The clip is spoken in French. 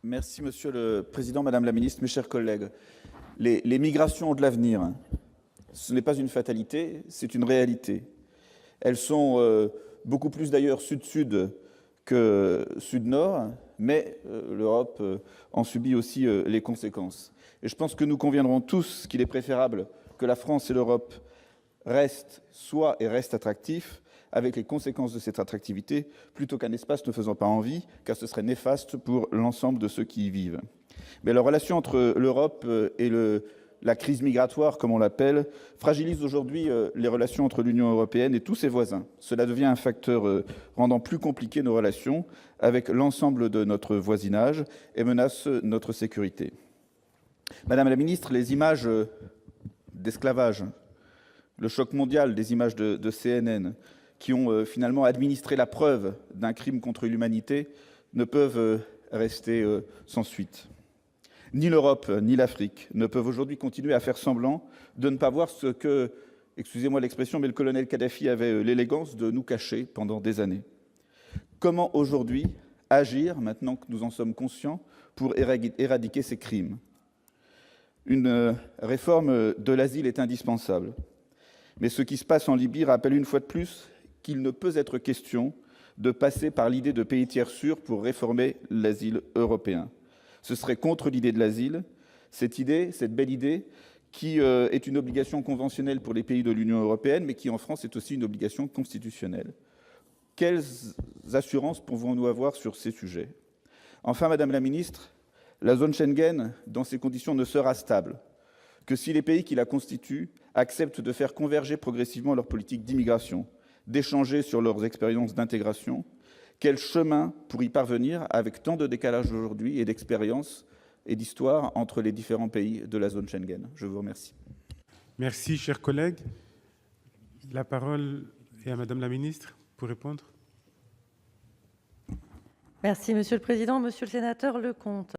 Merci, Monsieur le Président, Madame la Ministre, mes chers collègues. Les migrations ont de l'avenir. Ce n'est pas une fatalité, c'est une réalité. Elles sont beaucoup plus d'ailleurs sud-sud que sud-nord, mais l'Europe en subit aussi les conséquences. Et je pense que nous conviendrons tous qu'il est préférable que la France et l'Europe restent attractifs, avec les conséquences de cette attractivité, plutôt qu'un espace ne faisant pas envie, car ce serait néfaste pour l'ensemble de ceux qui y vivent. Mais la relation entre l'Europe et la crise migratoire, comme on l'appelle, fragilise aujourd'hui les relations entre l'Union européenne et tous ses voisins. Cela devient un facteur rendant plus compliquées nos relations avec l'ensemble de notre voisinage et menace notre sécurité. Madame la ministre, les images d'esclavage, le choc mondial des images de CNN, qui ont finalement administré la preuve d'un crime contre l'humanité, ne peuvent rester sans suite. Ni l'Europe ni l'Afrique ne peuvent aujourd'hui continuer à faire semblant de ne pas voir ce que, excusez-moi l'expression, mais le colonel Kadhafi avait l'élégance de nous cacher pendant des années. Comment aujourd'hui agir, maintenant que nous en sommes conscients, pour éradiquer ces crimes? Une réforme de l'asile est indispensable. Mais ce qui se passe en Libye rappelle une fois de plus qu'il ne peut être question de passer par l'idée de pays tiers sûrs pour réformer l'asile européen. Ce serait contre l'idée de l'asile, cette belle idée, qui est une obligation conventionnelle pour les pays de l'Union européenne, mais qui, en France, est aussi une obligation constitutionnelle. Quelles assurances pouvons-nous avoir sur ces sujets? Enfin, Madame la Ministre, la zone Schengen, dans ces conditions, ne sera stable que si les pays qui la constituent acceptent de faire converger progressivement leur politique d'immigration, d'échanger sur leurs expériences d'intégration. Quel chemin pour y parvenir avec tant de décalage aujourd'hui et d'expérience et d'histoire entre les différents pays de la zone Schengen? Je vous remercie. Merci, chers collègues. La parole est à Madame la Ministre pour répondre. Merci, Monsieur le Président. Monsieur le sénateur Leconte,